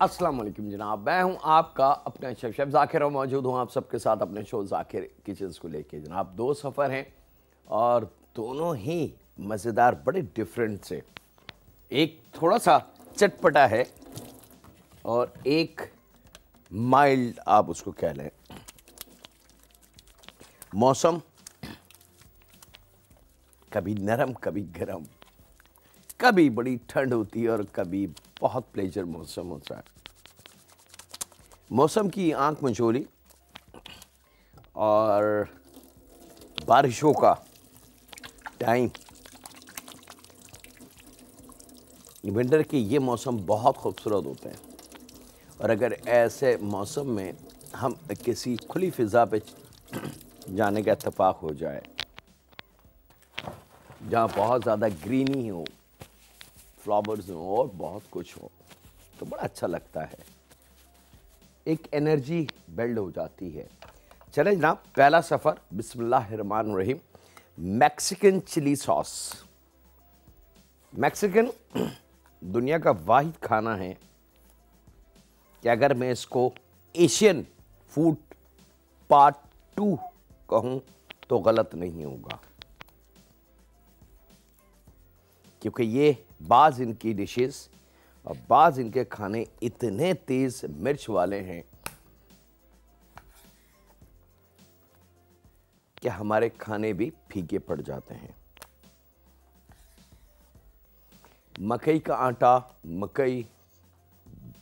अस्सलाम वालेकुम जनाब, मैं हूं आपका अपना शेफ ज़ाकिर और मौजूद हूं आप सबके साथ अपने शो ज़ाकिर किचन्स को लेके। जनाब दो सफ़र हैं और दोनों ही मज़ेदार, बड़े डिफरेंट से। एक थोड़ा सा चटपटा है और एक माइल्ड आप उसको कह लें। मौसम कभी नरम कभी गर्म, कभी बड़ी ठंड होती है और कभी बहुत प्लेजर मौसम होता है। मौसम की आंख मचोली और बारिशों का टाइम, विंटर के ये मौसम बहुत खूबसूरत होते हैं। और अगर ऐसे मौसम में हम किसी खुली फ़िज़ा पे जाने का इत्तेफाक हो जाए जहाँ बहुत ज़्यादा ग्रीनी हो, फ्लावर्स हो और बहुत कुछ हो, तो बड़ा अच्छा लगता है, एक एनर्जी बिल्ड हो जाती है। चलें जनाब, पहला सफ़र बिस्मिल्लाहिर्रहमानिर्रहीम। Mexican chilli sauce. मैक्सिकन दुनिया का वाहिद खाना है कि अगर मैं इसको एशियन फूड पार्ट 2 कहूँ तो गलत नहीं होगा, क्योंकि ये बाज़ इनकी डिशेस और बाज़ इनके खाने इतने तेज़ मिर्च वाले हैं कि हमारे खाने भी फीके पड़ जाते हैं। मकई का आटा, मकई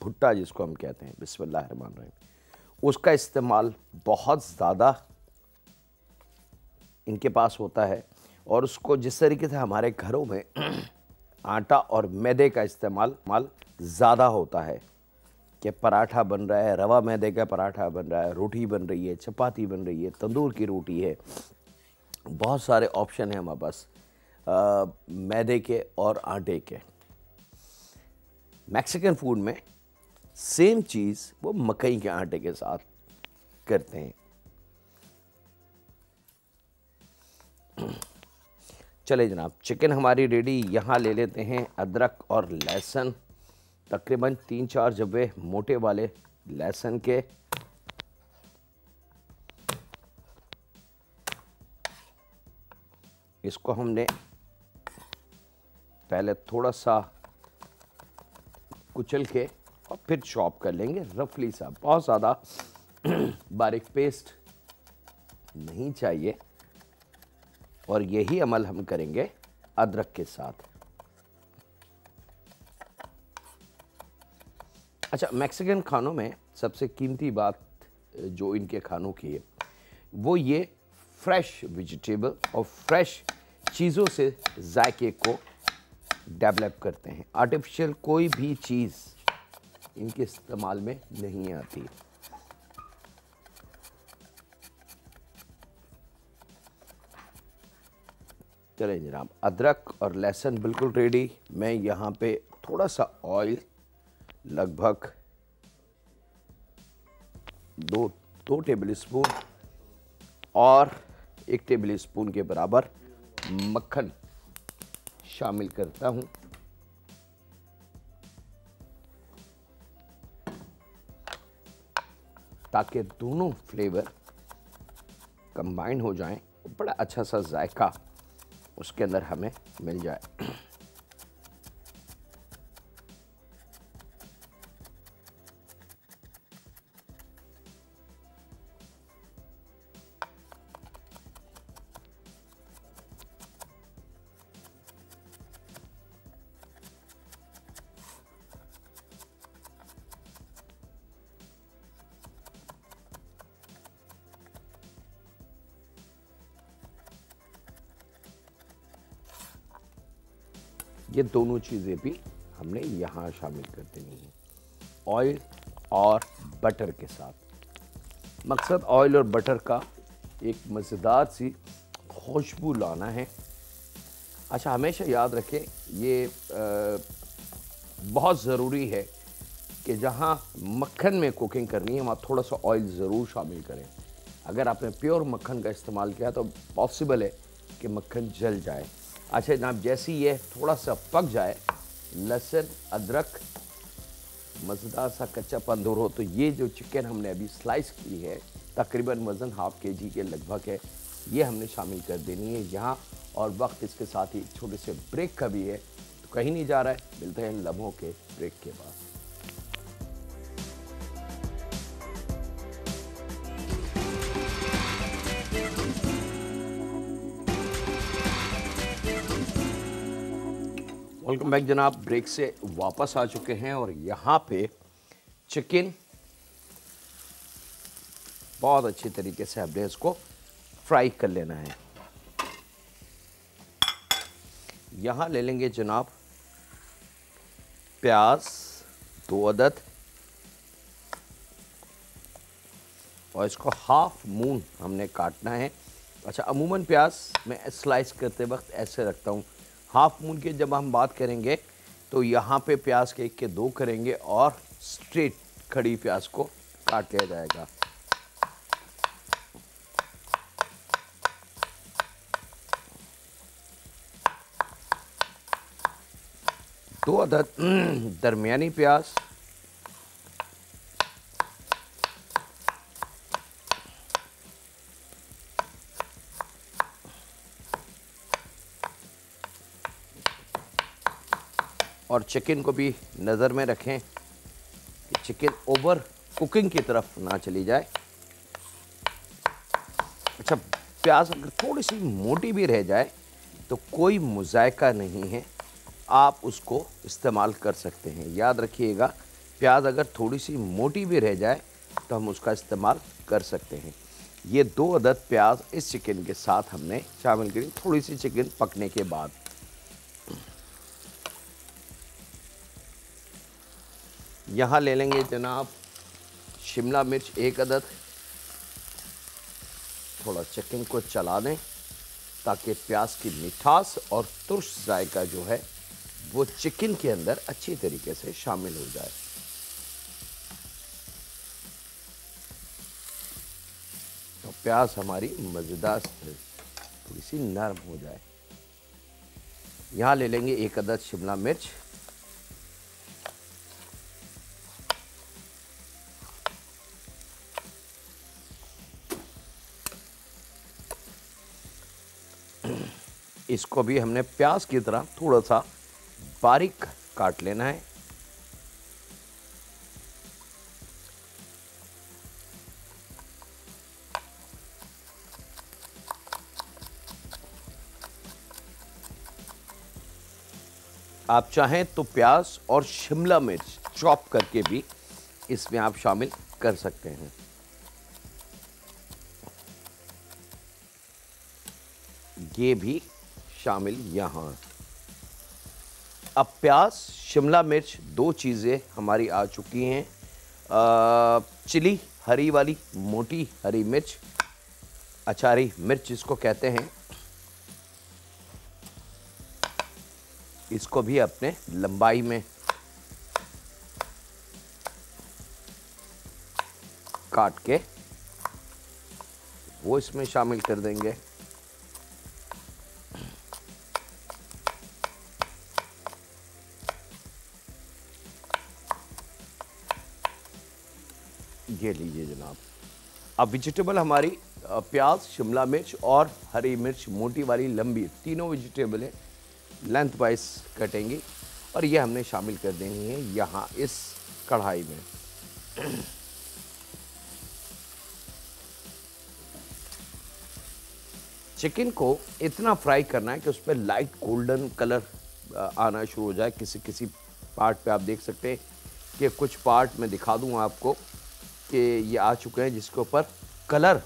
भुट्टा जिसको हम कहते हैं, बिस्मिल्लाहिर्रहमानिर्रहीम, उसका इस्तेमाल बहुत ज़्यादा इनके पास होता है। और उसको जिस तरीके से हमारे घरों में आटा और मैदे का इस्तेमाल ज़्यादा होता है कि पराठा बन रहा है, रवा मैदे का पराठा बन रहा है, रोटी बन रही है, चपाती बन रही है, तंदूर की रोटी है, बहुत सारे ऑप्शन हैं हमारे पास मैदे के और आटे के। मैक्सिकन फूड में सेम चीज़ वो मकई के आटे के साथ करते हैं। चले जनाब, चिकन हमारी रेडी। यहाँ ले लेते हैं अदरक और लहसुन, तकरीबन 3-4 जब्बे मोटे वाले लहसुन के। इसको हमने पहले थोड़ा सा कुचल के और फिर चॉप कर लेंगे रफली सा, बहुत ज़्यादा बारीक पेस्ट नहीं चाहिए। और यही अमल हम करेंगे अदरक के साथ। अच्छा, मैक्सिकन खानों में सबसे कीमती बात जो इनके खानों की है वो ये फ्रेश वेजिटेबल और फ्रेश चीज़ों से जायके को डेवलप करते हैं। आर्टिफिशियल कोई भी चीज़ इनके इस्तेमाल में नहीं आती। चलें जनाब, अदरक और लहसुन बिल्कुल रेडी। मैं यहाँ पे थोड़ा सा ऑयल, लगभग 2 टेबल स्पून और 1 टेबल स्पून के बराबर मक्खन शामिल करता हूँ। ताकि दोनों फ्लेवर कंबाइन हो जाएं, बड़ा अच्छा सा जायका उसके अंदर हमें मिल जाए। ये दोनों चीज़ें भी हमने यहाँ शामिल कर देनी है, ऑयल और बटर के साथ। मकसद ऑयल और बटर का एक मज़ेदार सी खुशबू लाना है। अच्छा, हमेशा याद रखें ये बहुत ज़रूरी है कि जहाँ मक्खन में कुकिंग करनी है वहाँ थोड़ा सा ऑयल ज़रूर शामिल करें। अगर आपने प्योर मक्खन का इस्तेमाल किया तो पॉसिबल है कि मक्खन जल जाए। अच्छा जनाब, जैसे ये थोड़ा सा पक जाए, लहसुन, अदरक मज़ेदार सा कच्चापन दूर हो, तो ये जो चिकन हमने अभी स्लाइस की है, तकरीबन वज़न हाफ केजी के लगभग है, ये हमने शामिल कर देनी है यहाँ। और वक्त इसके साथ ही छोटे से ब्रेक का भी है, तो कहीं नहीं जा रहा है, मिलते हैं लम्हों के ब्रेक के बाद। वेलकम बैक जनाब, ब्रेक से वापस आ चुके हैं और यहाँ पे चिकन बहुत अच्छी तरीके से हमने इसको फ्राई कर लेना है। यहाँ ले लेंगे जनाब प्याज 2 अदद और इसको हाफ मून हमने काटना है। अच्छा, अमूमन प्याज मैं स्लाइस करते वक्त ऐसे रखता हूँ। हाफ मून की जब हम बात करेंगे तो यहाँ पे प्याज के 1 के 2 करेंगे और स्ट्रेट खड़ी प्याज को काट लिया जाएगा। दो अदद दरमियानी प्याज, और चिकन को भी नज़र में रखें कि चिकन ओवर कुकिंग की तरफ ना चली जाए। अच्छा, प्याज अगर थोड़ी सी मोटी भी रह जाए तो कोई मुज़ायका नहीं है, आप उसको इस्तेमाल कर सकते हैं। याद रखिएगा, प्याज अगर थोड़ी सी मोटी भी रह जाए तो हम उसका इस्तेमाल कर सकते हैं। ये 2 अदद प्याज इस चिकन के साथ हमने शामिल करी थोड़ी सी चिकन पकने के बाद। यहाँ ले लेंगे जनाब शिमला मिर्च 1 अदद। थोड़ा चिकन को चला दें ताकि प्याज की मिठास और तुर्श जायका जो है वो चिकन के अंदर अच्छी तरीके से शामिल हो जाए। तो प्याज हमारी मज़ेदार थोड़ी सी नरम हो जाए। यहाँ ले लेंगे 1 अदद शिमला मिर्च, इसको भी हमने प्याज की तरह थोड़ा सा बारीक काट लेना है। आप चाहें तो प्याज और शिमला मिर्च चॉप करके भी इसमें आप शामिल कर सकते हैं। ये भी शामिल यहाँ। अब प्याज शिमला मिर्च 2 चीज़ें हमारी आ चुकी हैं। चिली हरी वाली मोटी हरी मिर्च, अचारी मिर्च जिसको कहते हैं, इसको भी अपने लंबाई में काट के वो इसमें शामिल कर देंगे। ये लीजिए जनाब, अब वेजिटेबल हमारी प्याज शिमला मिर्च और हरी मिर्च मोटी वाली लंबी तीनों वेजिटेबल है, लेंथ वाइज कटेंगी और ये हमने शामिल कर देनी है यहाँ इस कढ़ाई में। चिकन को इतना फ्राई करना है कि उस पर लाइट गोल्डन कलर आना शुरू हो जाए। किसी किसी पार्ट पे आप देख सकते हैं कि कुछ पार्ट में दिखा दूँ आपको कि ये आ चुके हैं जिसके ऊपर कलर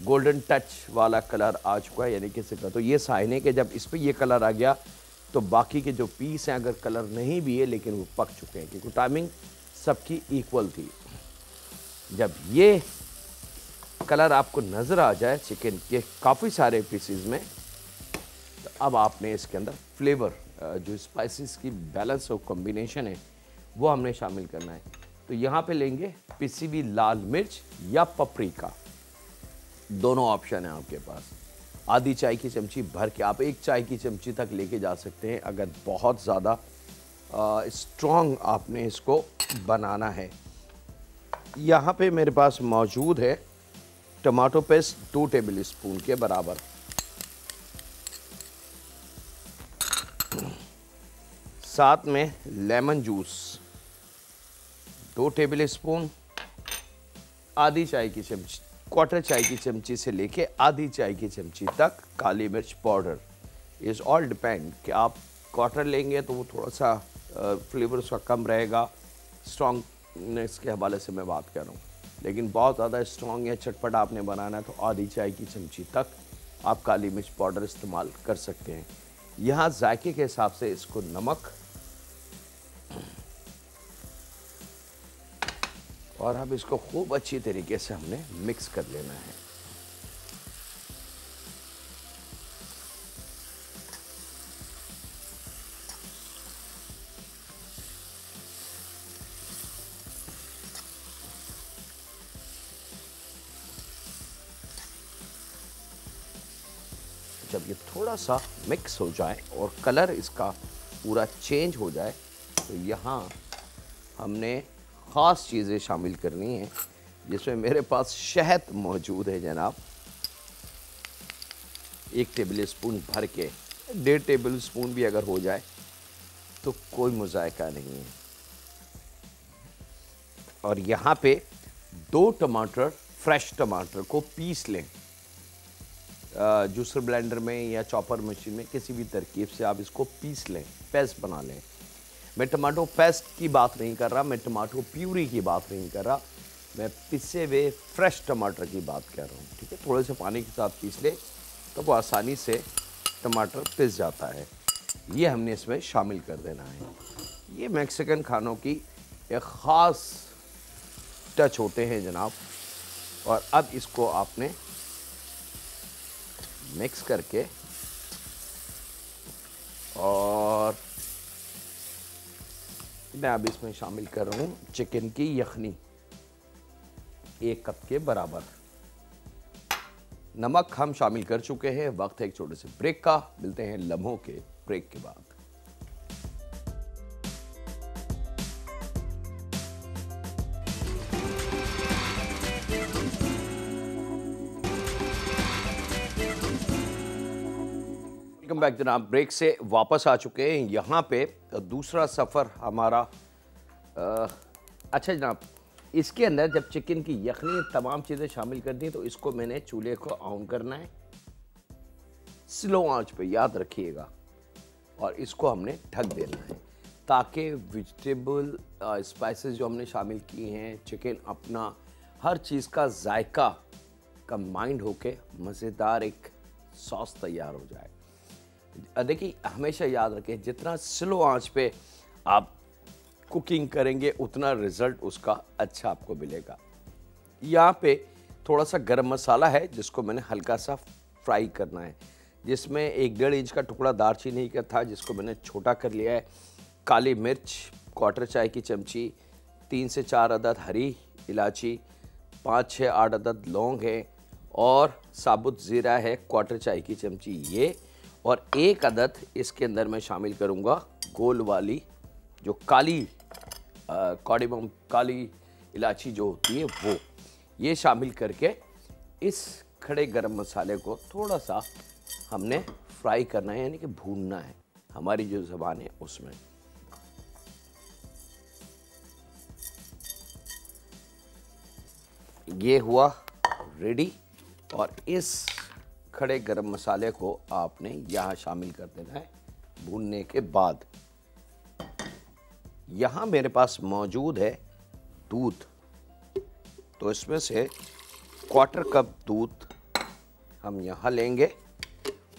गोल्डन टच वाला कलर आ चुका है, यानी किसी का तो ये साइन है कि जब इस पर ये कलर आ गया तो बाकी के जो पीस हैं अगर कलर नहीं भी है लेकिन वो पक चुके हैं, क्योंकि टाइमिंग सबकी इक्वल थी। जब ये कलर आपको नज़र आ जाए चिकन के काफ़ी सारे पीसेस में, तो अब आपने इसके अंदर फ्लेवर जो स्पाइसेस की बैलेंस और कॉम्बिनेशन है वो हमने शामिल करना है। तो यहाँ पे लेंगे पिसी हुई लाल मिर्च या पपरिका, दोनों ऑप्शन है आपके पास। आधी चाय की चमची भर के आप 1 चाय की चमची तक लेके जा सकते हैं। अगर बहुत ज़्यादा स्ट्रॉन्ग आपने इसको बनाना है। यहाँ पे मेरे पास मौजूद है टमाटो पेस्ट 2 टेबल स्पून के बराबर, साथ में लेमन जूस 2 टेबल स्पून, आधी चाय की चमची, क्वार्टर चाय की चमची से लेके आधी चाय की चमची तक काली मिर्च पाउडर। इज ऑल डिपेंड कि आप क्वार्टर लेंगे तो वो थोड़ा सा फ्लेवर उसका कम रहेगा, स्ट्रॉन्गनेस के हवाले से मैं बात कर रहा हूँ। लेकिन बहुत ज़्यादा स्ट्रॉन्ग या चटपटा आपने बनाना है तो आधी चाय की चमची तक आप काली मिर्च पाउडर इस्तेमाल कर सकते हैं। यहाँ जायके के हिसाब से इसको नमक, और अब इसको खूब अच्छी तरीके से हमने मिक्स कर लेना है। जब ये थोड़ा सा मिक्स हो जाए और कलर इसका पूरा चेंज हो जाए तो यहाँ हमने ख़ास चीज़ें शामिल करनी है, जिसमें मेरे पास शहद मौजूद है जनाब, 1 टेबल स्पून भर के, 1.5 टेबल स्पून भी अगर हो जाए तो कोई मुज़ायका नहीं है। और यहाँ पे 2 टमाटर, फ्रेश टमाटर को पीस लें, जूसर ब्लेंडर में या चॉपर मशीन में, किसी भी तरकीब से आप इसको पीस लें, पेस्ट बना लें। मैं टमाटो पेस्ट की बात नहीं कर रहा, मैं टमाटो प्यूरी की बात नहीं कर रहा, मैं पिसे हुए फ्रेश टमाटर की बात कर रहा हूँ। ठीक है, थोड़े से पानी के साथ पीस ले तो वो आसानी से टमाटर पिस जाता है। ये हमने इसमें शामिल कर देना है। ये मैक्सिकन खानों की एक ख़ास टच होते हैं जनाब। और अब इसको आपने मिक्स करके, और मैं अब इसमें शामिल कर रहा हूँ चिकन की यखनी 1 कप के बराबर। नमक हम शामिल कर चुके हैं। वक्त है एक छोटे से ब्रेक का, मिलते हैं लम्हों के ब्रेक के बाद। वेलकम बैक जनाब, ब्रेक से वापस आ चुके हैं। यहाँ पे दूसरा सफ़र हमारा अच्छा जनाब, इसके अंदर जब चिकन की यखनी तमाम चीज़ें शामिल कर दी तो इसको मैंने चूल्हे को ऑन करना है, स्लो आंच पे, याद रखिएगा। और इसको हमने ढक देना है ताकि वेजिटेबल स्पाइसेस जो हमने शामिल किए हैं, चिकन अपना हर चीज़ का जायका कंबाइंड होके मज़ेदार एक सॉस तैयार हो जाए। देखिए, हमेशा याद रखें, जितना स्लो आंच पे आप कुकिंग करेंगे उतना रिज़ल्ट उसका अच्छा आपको मिलेगा। यहाँ पे थोड़ा सा गरम मसाला है जिसको मैंने हल्का सा फ्राई करना है, जिसमें 1.5 इंच का टुकड़ा दालचीनी का था जिसको मैंने छोटा कर लिया है, काली मिर्च क्वार्टर चाय की चमची, 3 से 4 अदद हरी इलायची, 5 से 8 अदद लौंग है, और साबुत ज़ीरा है क्वार्टर चाय की चमची ये, और 1 अदद इसके अंदर मैं शामिल करूँगा गोल वाली जो काली कार्डेमम, काली इलायची जो होती है वो, ये शामिल करके इस खड़े गरम मसाले को थोड़ा सा हमने फ्राई करना है, यानी कि भूनना है हमारी जो ज़बान है उसमें। ये हुआ रेडी, और इस खड़े गरम मसाले को आपने यहाँ शामिल कर देना है भूनने के बाद। यहाँ मेरे पास मौजूद है दूध, तो इसमें से क्वार्टर कप दूध हम यहाँ लेंगे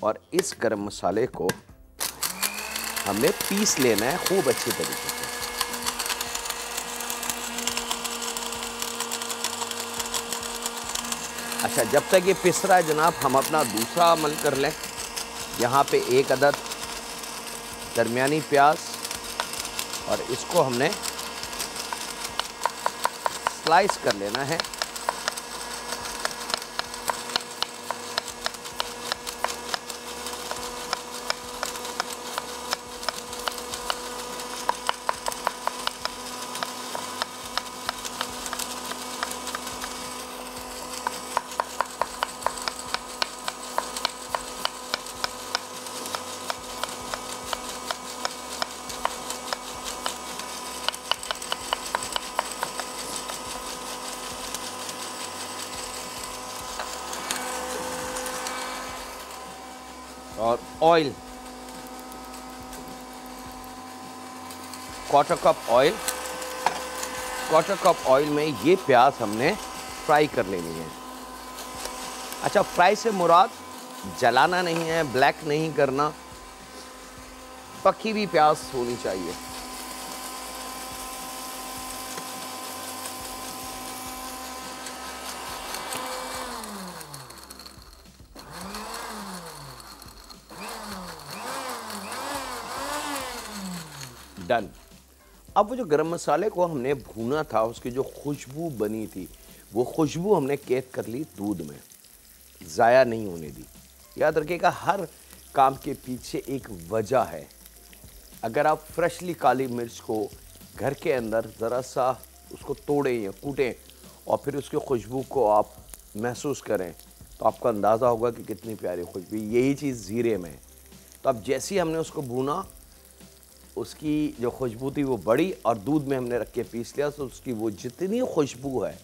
और इस गरम मसाले को हमें पीस लेना है खूब अच्छी तरीके से। अच्छा, जब तक ये पिस रहा है जनाब, हम अपना दूसरा अमल कर लें। यहाँ पे 1 अदद दरमियानी प्याज, और इसको हमने स्लाइस कर लेना है। और oil, quarter cup oil. Quarter cup oil में ये प्याज हमने फ्राई कर लेनी है। अच्छा, फ्राई से मुराद जलाना नहीं है, ब्लैक नहीं करना, पकी हुई प्याज होनी चाहिए। डन। अब वो जो गरम मसाले को हमने भूना था, उसकी जो खुशबू बनी थी, वो खुशबू हमने कैद कर ली दूध में, ज़ाया नहीं होने दी। याद रखिएगा, हर काम के पीछे एक वजह है। अगर आप फ्रेशली काली मिर्च को घर के अंदर ज़रा सा उसको तोड़ें या कूटें और फिर उसकी खुशबू को आप महसूस करें, तो आपको अंदाज़ा होगा कि कितनी प्यारी खुशबू। यही चीज़ ज़ीरे में है। तो अब जैसे ही हमने उसको भूना, उसकी जो खुशबू थी वो बढ़ी और दूध में हमने रख के पीस लिया, तो उसकी वो जितनी खुशबू है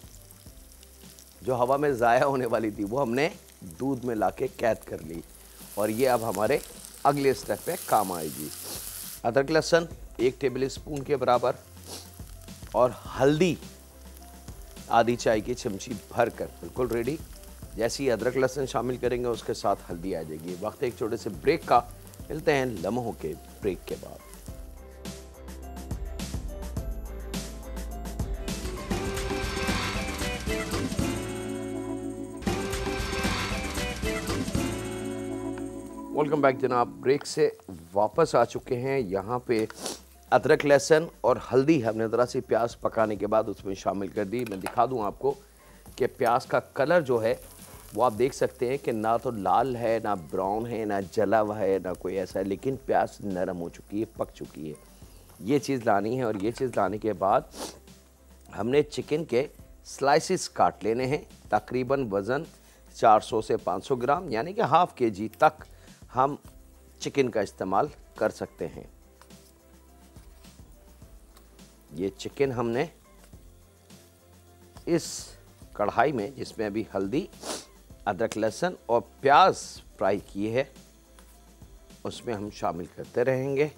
जो हवा में ज़ाया होने वाली थी, वो हमने दूध में लाके कैद कर ली। और ये अब हमारे अगले स्टेप पे काम आएगी। अदरक लहसुन 1 टेबल स्पून के बराबर और हल्दी आधी चाय की चमची भरकर बिल्कुल रेडी। जैसे ही अदरक लहसुन शामिल करेंगे, उसके साथ हल्दी आ जाएगी। वक्त एक छोटे से ब्रेक का, मिलते हैं लम्हों के ब्रेक के बाद। वेलकम बैक जनाब। ब्रेक से वापस आ चुके हैं। यहाँ पे अदरक लहसुन और हल्दी हमने ज़रा सी प्याज पकाने के बाद उसमें शामिल कर दी। मैं दिखा दूँ आपको कि प्याज का कलर जो है वो आप देख सकते हैं कि ना तो लाल है, ना ब्राउन है, ना जला हुआ है, ना कोई ऐसा है, लेकिन प्याज नरम हो चुकी है, पक चुकी है। ये चीज़ लानी है। और ये चीज़ लाने के बाद हमने चिकन के स्लाइसिस काट लेने हैं। तकरीबन वज़न 400 से 500 ग्राम, यानी कि हाफ़ kg तक हम चिकन का इस्तेमाल कर सकते हैं। ये चिकन हमने इस कढ़ाई में, जिसमें अभी हल्दी, अदरक लहसुन और प्याज फ्राई किए है, उसमें हम शामिल करते रहेंगे।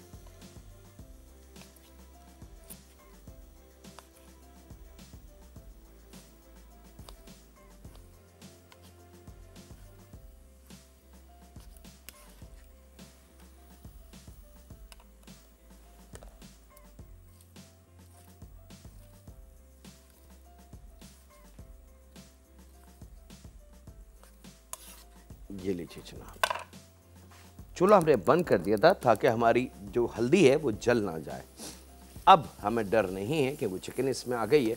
ये लीजिए जनाब, चूल्हा हमने बंद कर दिया था ताकि हमारी जो हल्दी है वो जल ना जाए। अब हमें डर नहीं है कि वो चिकन इसमें आ गई है।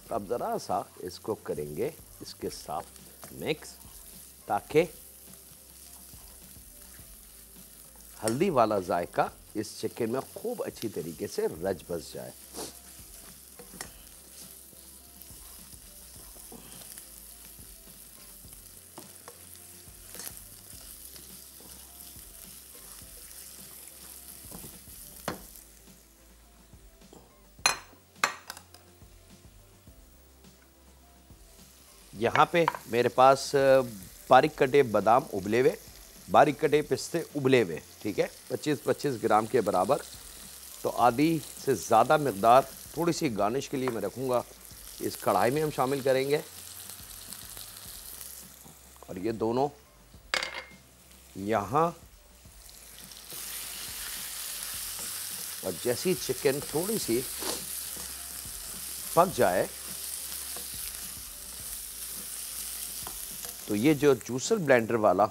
तो अब ज़रा सा इसको करेंगे इसके साथ मिक्स, ताकि हल्दी वाला जायका इस चिकन में खूब अच्छी तरीके से रच बस जाए। यहाँ पे मेरे पास बारीक कटे बादाम उबले हुए, बारीक कटे पिस्ते उबले हुए, ठीक है, 25-25 ग्राम के बराबर। तो आधी से ज़्यादा मकदार थोड़ी सी गार्निश के लिए मैं रखूँगा, इस कढ़ाई में हम शामिल करेंगे। और ये दोनों यहाँ, और जैसी चिकन थोड़ी सी पक जाए, तो ये जो जूसर ब्लेंडर वाला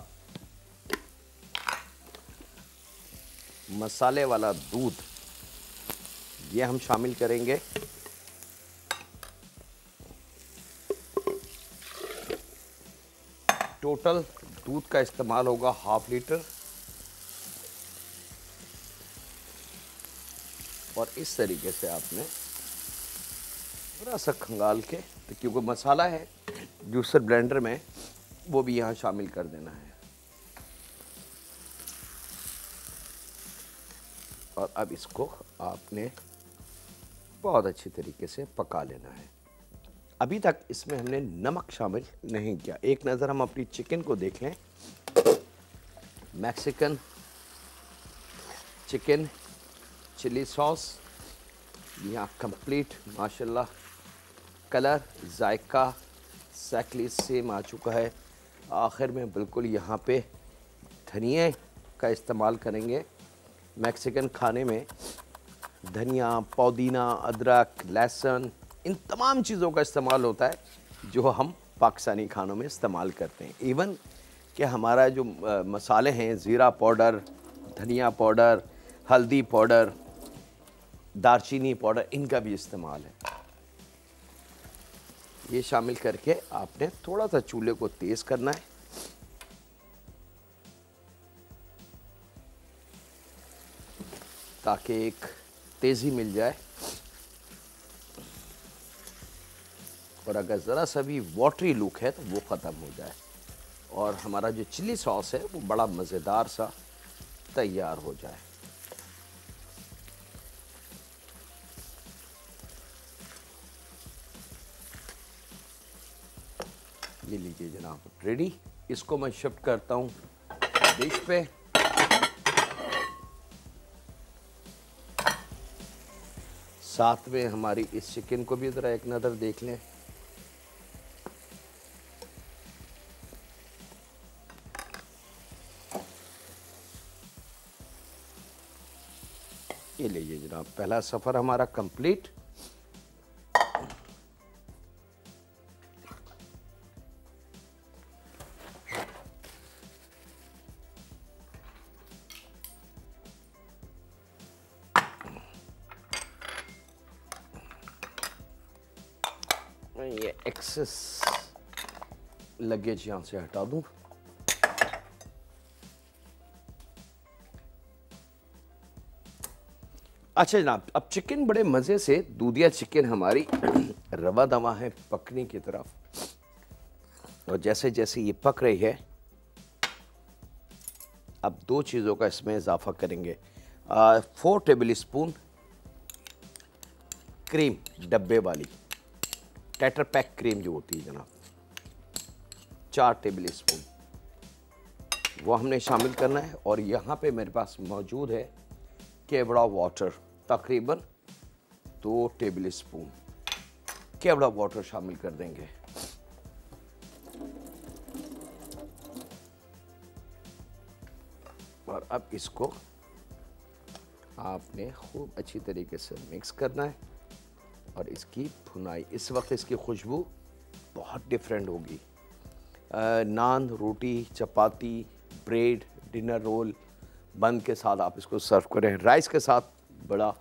मसाले वाला दूध, ये हम शामिल करेंगे। टोटल दूध का इस्तेमाल होगा 1/2 लीटर। और इस तरीके से आपने थोड़ा सा खंगाल के, तो क्योंकि मसाला है जूसर ब्लेंडर में, वो भी यहाँ शामिल कर देना है। और अब इसको आपने बहुत अच्छी तरीके से पका लेना है। अभी तक इसमें हमने नमक शामिल नहीं किया। एक नज़र हम अपनी चिकन को देख लें। मैक्सिकन चिकन चिली सॉस यहाँ कंप्लीट माशाल्लाह, कलर जायका एक्जैक्टली सेम आ चुका है। आखिर में बिल्कुल यहाँ पे धनिया का इस्तेमाल करेंगे। मैक्सिकन खाने में धनिया, पुदीना, अदरक, लहसुन, इन तमाम चीज़ों का इस्तेमाल होता है जो हम पाकिस्तानी खानों में इस्तेमाल करते हैं। इवन कि हमारा जो मसाले हैं, ज़ीरा पाउडर, धनिया पाउडर, हल्दी पाउडर, दालचीनी पाउडर, इनका भी इस्तेमाल है। ये शामिल करके आपने थोड़ा सा चूल्हे को तेज़ करना है। ताकि एक तेज़ी मिल जाए, और अगर ज़रा सा भी वाटरी लुक है तो वो ख़त्म हो जाए, और हमारा जो चिली सॉस है वो बड़ा मज़ेदार सा तैयार हो जाए। ये लीजिए जनाब, रेडी। इसको मैं शिफ्ट करता हूँ डिश पे। साथ में हमारी इस चिकन को भी ज़रा एक नज़र देख लें। ये लीजिए जनाब, पहला सफ़र हमारा कंप्लीट। ये एक्सेस लगेज यहाँ से हटा दूं। अच्छा जनाब, अब चिकन बड़े मज़े से, दूधिया चिकन हमारी रवा दवा है पकने की तरफ, और जैसे जैसे ये पक रही है अब दो चीज़ों का इसमें इजाफा करेंगे। 4 टेबल स्पून क्रीम, डब्बे वाली टेट्रा पैक क्रीम जो होती है जनाब, 4 टेबल स्पून वो हमने शामिल करना है। और यहाँ पे मेरे पास मौजूद है केवड़ा वाटर, तकरीबन 2 टेबल स्पून केवड़ा वाटर शामिल कर देंगे। और अब इसको आपने खूब अच्छी तरीके से मिक्स करना है, और इसकी भुनाई, इस वक्त इसकी खुशबू बहुत डिफरेंट होगी। नान, रोटी, चपाती, ब्रेड, डिनर रोल, बन के साथ आप इसको सर्व करें। राइस के साथ बड़ा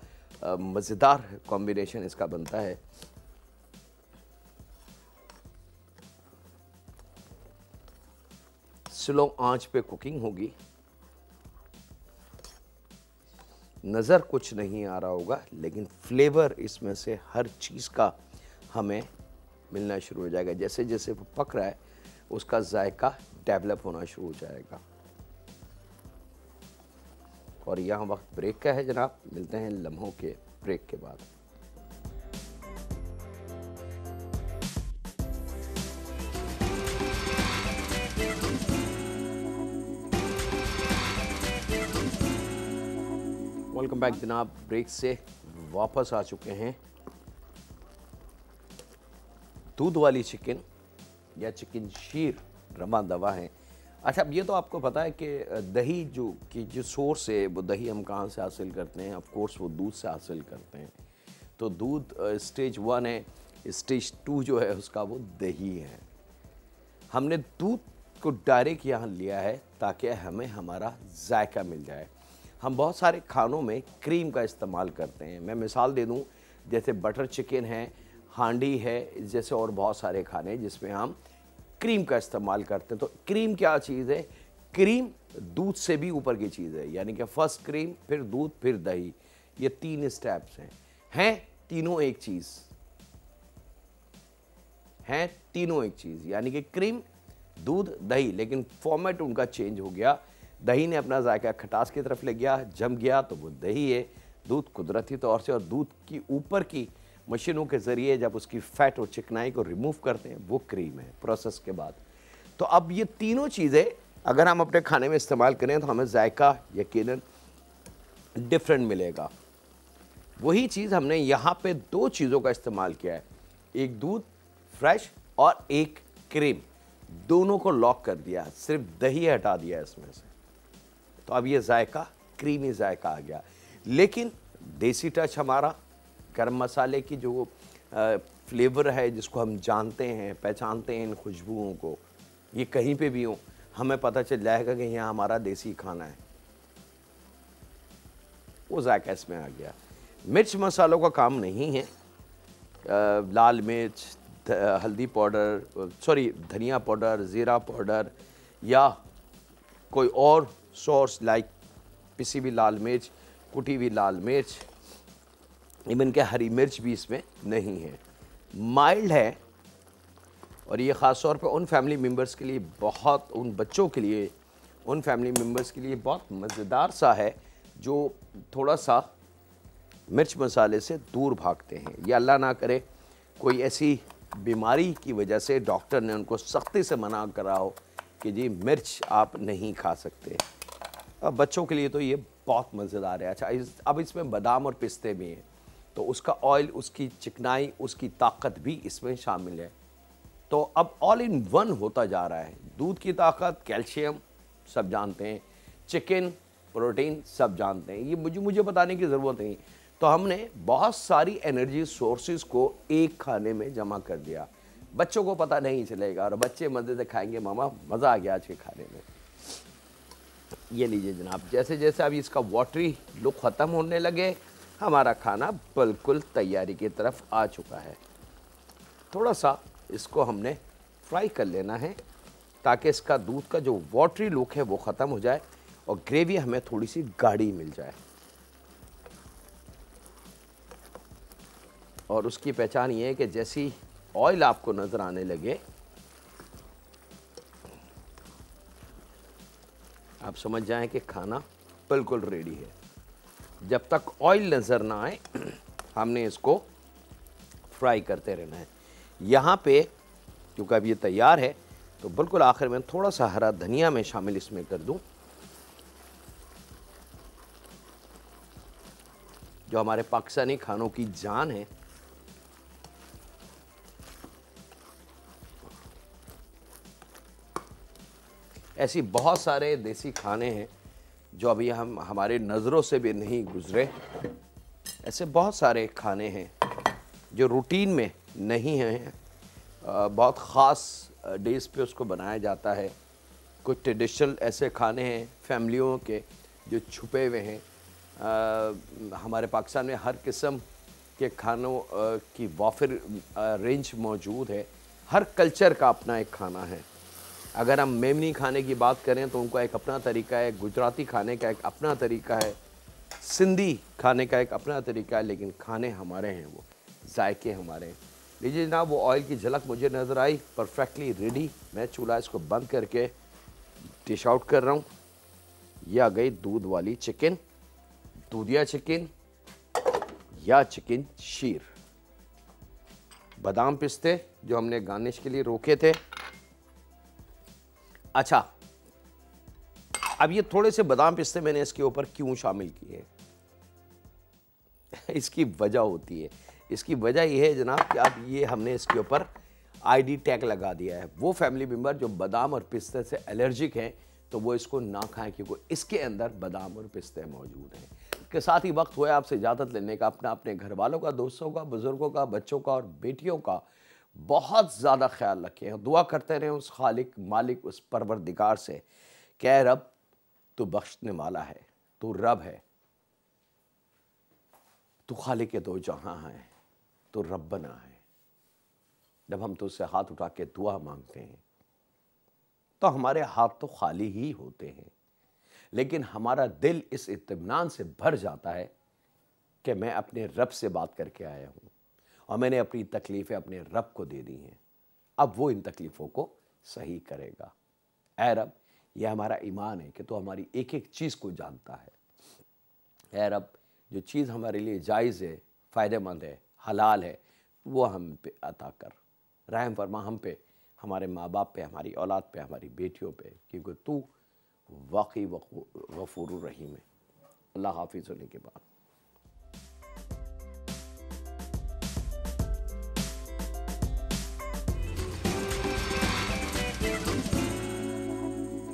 मज़ेदार कॉम्बिनेशन इसका बनता है। स्लो आंच पे कुकिंग होगी। नज़र कुछ नहीं आ रहा होगा, लेकिन फ्लेवर इसमें से हर चीज़ का हमें मिलना शुरू हो जाएगा। जैसे जैसे वो पक रहा है उसका जायका डेवलप होना शुरू हो जाएगा। और यहाँ वक्त ब्रेक का है जनाब, मिलते हैं लम्हों के ब्रेक के बाद। वेलकम बैक जनाब, ब्रेक से वापस आ चुके हैं। दूध वाली चिकन या चिकन शीर रवा दवा है। अच्छा, अब ये तो आपको पता है कि दही जो सोर्स है वो दही हम कहाँ से हासिल करते हैं? ऑफ कोर्स वो दूध से हासिल करते हैं। तो दूध स्टेज 1 है, स्टेज 2 जो है उसका वो दही है। हमने दूध को डायरेक्ट यहाँ लिया है ताकि हमें हमारा जायका मिल जाए। हम बहुत सारे खानों में क्रीम का इस्तेमाल करते हैं। मैं मिसाल दे दूं, जैसे बटर चिकन है, हांडी है, जैसे और बहुत सारे खाने जिसमें हम क्रीम का इस्तेमाल करते हैं। तो क्रीम क्या चीज़ है? क्रीम दूध से भी ऊपर की चीज़ है, यानी कि फर्स्ट क्रीम, फिर दूध, फिर दही। ये 3 स्टेप्स हैं तीनों एक चीज़ हैं, तीनों एक चीज़, यानी कि क्रीम, दूध, दही, लेकिन फॉर्मेट उनका चेंज हो गया। दही ने अपना जायका खटास की तरफ ले गया, जम गया तो वो दही है। दूध कुदरती तौर से, और दूध की ऊपर की मशीनों के ज़रिए जब उसकी फैट और चिकनाई को रिमूव करते हैं वो क्रीम है प्रोसेस के बाद। तो अब ये तीनों चीज़ें अगर हम अपने खाने में इस्तेमाल करें तो हमें जायका यकीनन डिफरेंट मिलेगा। वही चीज़ हमने यहाँ पे दो चीज़ों का इस्तेमाल किया है, एक दूध फ्रेश और एक क्रीम, दोनों को लॉक कर दिया, सिर्फ दही हटा दिया इसमें से, तो अब ये जायका क्रीमी जायका आ गया। लेकिन देसी टच हमारा, गरम मसाले की जो फ्लेवर है जिसको हम जानते हैं, पहचानते हैं इन खुशबुओं को, ये कहीं पे भी हो हमें पता चल जाएगा कि यहाँ हमारा देसी खाना है, वो जायका इसमें आ गया। मिर्च मसालों का काम नहीं है, लाल मिर्च, हल्दी पाउडर, सॉरी धनिया पाउडर, ज़ीरा पाउडर या कोई और सॉस लाइक पिसी हुई लाल मिर्च, कुटी हुई लाल मिर्च, इवन के हरी मिर्च भी इसमें नहीं है, माइल्ड है। और ये ख़ास तौर पे उन फैमिली मेम्बर्स के लिए बहुत, उन बच्चों के लिए, उन फैमिली मेम्बर्स के लिए बहुत मज़ेदार सा है जो थोड़ा सा मिर्च मसाले से दूर भागते हैं, या अल्लाह ना करे कोई ऐसी बीमारी की वजह से डॉक्टर ने उनको सख्ती से मना करा हो कि जी मिर्च आप नहीं खा सकते। अब बच्चों के लिए तो ये बहुत मज़ेदार है। अच्छा, अब इसमें बादाम और पिस्ते भी हैं, तो उसका ऑयल, उसकी चिकनाई, उसकी ताकत भी इसमें शामिल है। तो अब ऑल इन वन होता जा रहा है। दूध की ताकत, कैल्शियम सब जानते हैं, चिकन प्रोटीन सब जानते हैं, ये मुझे बताने की ज़रूरत नहीं। तो हमने बहुत सारी एनर्जी सोर्सेज को एक खाने में जमा कर दिया, बच्चों को पता नहीं चलेगा और बच्चे मज़े से खाएंगे, मामा मज़ा आ गया आज के खाने में। ये लीजिए जनाब, जैसे जैसे अभी इसका वाटरी लुक ख़त्म होने लगे, हमारा खाना बिल्कुल तैयारी की तरफ आ चुका है। थोड़ा सा इसको हमने फ्राई कर लेना है ताकि इसका दूध का जो वाटरी लुक है वो ख़त्म हो जाए और ग्रेवी हमें थोड़ी सी गाढ़ी मिल जाए। और उसकी पहचान ये है कि जैसी ऑयल आपको नज़र आने लगे, आप समझ जाएं कि खाना बिल्कुल रेडी है। जब तक ऑयल नज़र ना आए हमने इसको फ्राई करते रहना है। यहाँ पे क्योंकि अब ये तैयार है तो बिल्कुल आखिर में थोड़ा सा हरा धनिया मैं शामिल इसमें कर दूं, जो हमारे पाकिस्तानी खानों की जान है। ऐसी बहुत सारे देसी खाने हैं जो अभी हम हमारे नज़रों से भी नहीं गुजरे। ऐसे बहुत सारे खाने हैं जो रूटीन में नहीं हैं, बहुत ख़ास डेज़ पे उसको बनाया जाता है। कुछ ट्रेडिशनल ऐसे खाने हैं फैमिलियों के जो छुपे हुए हैं। हमारे पाकिस्तान में हर किस्म के खानों की वाफिर रेंज मौजूद है। हर कल्चर का अपना एक खाना है। अगर हम मेमनी खाने की बात करें तो उनका एक अपना तरीका है, गुजराती खाने का एक अपना तरीका है, सिंधी खाने का एक अपना तरीका है, लेकिन खाने हमारे हैं, वो जायके हमारे हैं। लीजिए जनाब, वो ऑयल की झलक मुझे नज़र आई, परफेक्टली रेडी। मैं चूल्हा इसको बंद करके डिश आउट कर रहा हूँ। ये आ गई दूध वाली चिकन, दूधिया चिकन या चिकन शीर। बादाम पिस्ते जो हमने गार्निश के लिए रोके थे। अच्छा, अब ये थोड़े से बादाम पिस्ते मैंने इसके ऊपर क्यों शामिल किए इसकी वजह होती है। इसकी वजह यह है जनाब कि अब ये हमने इसके ऊपर आईडी टैग लगा दिया है। वो फैमिली मेम्बर जो बादाम और पिस्ते से एलर्जिक हैं तो वो इसको ना खाएं, क्योंकि इसके अंदर बादाम और पिस्ते मौजूद हैं। इसके साथ ही वक्त हुआ आपसे इजाज़त लेने का। अपने घर वालों का, दोस्तों का, बुज़ुर्गों का, बच्चों का और बेटियों का बहुत ज़्यादा ख्याल रखें। दुआ करते रहें उस खालिक, मालिक, उस परवरदिगार से कि ऐ रब तू बख्शने वाला है, तू रब है, तू खालिक दो जहां है, तू रब्बना है। जब हम तुझसे हाथ उठा के दुआ मांगते हैं तो हमारे हाथ तो खाली ही होते हैं, लेकिन हमारा दिल इस इत्मीनान से भर जाता है कि मैं अपने रब से बात करके आया हूं और मैंने अपनी तकलीफ़ें अपने रब को दे दी हैं। अब वो इन तकलीफ़ों को सही करेगा। ऐ रब, यह हमारा ईमान है कि तो हमारी एक एक चीज़ को जानता है। ऐ रब, जो चीज़ हमारे लिए जायज़ है, फ़ायदेमंद है, हलाल है, वो हम पे अता कर, रहम फरमा हम पे, हमारे माँ बाप पे, हमारी औलाद पे, हमारी बेटियों पे, क्योंकि तू वाकई गफूर रहीम है। अल्लाह हाफिज़ होने के बाद।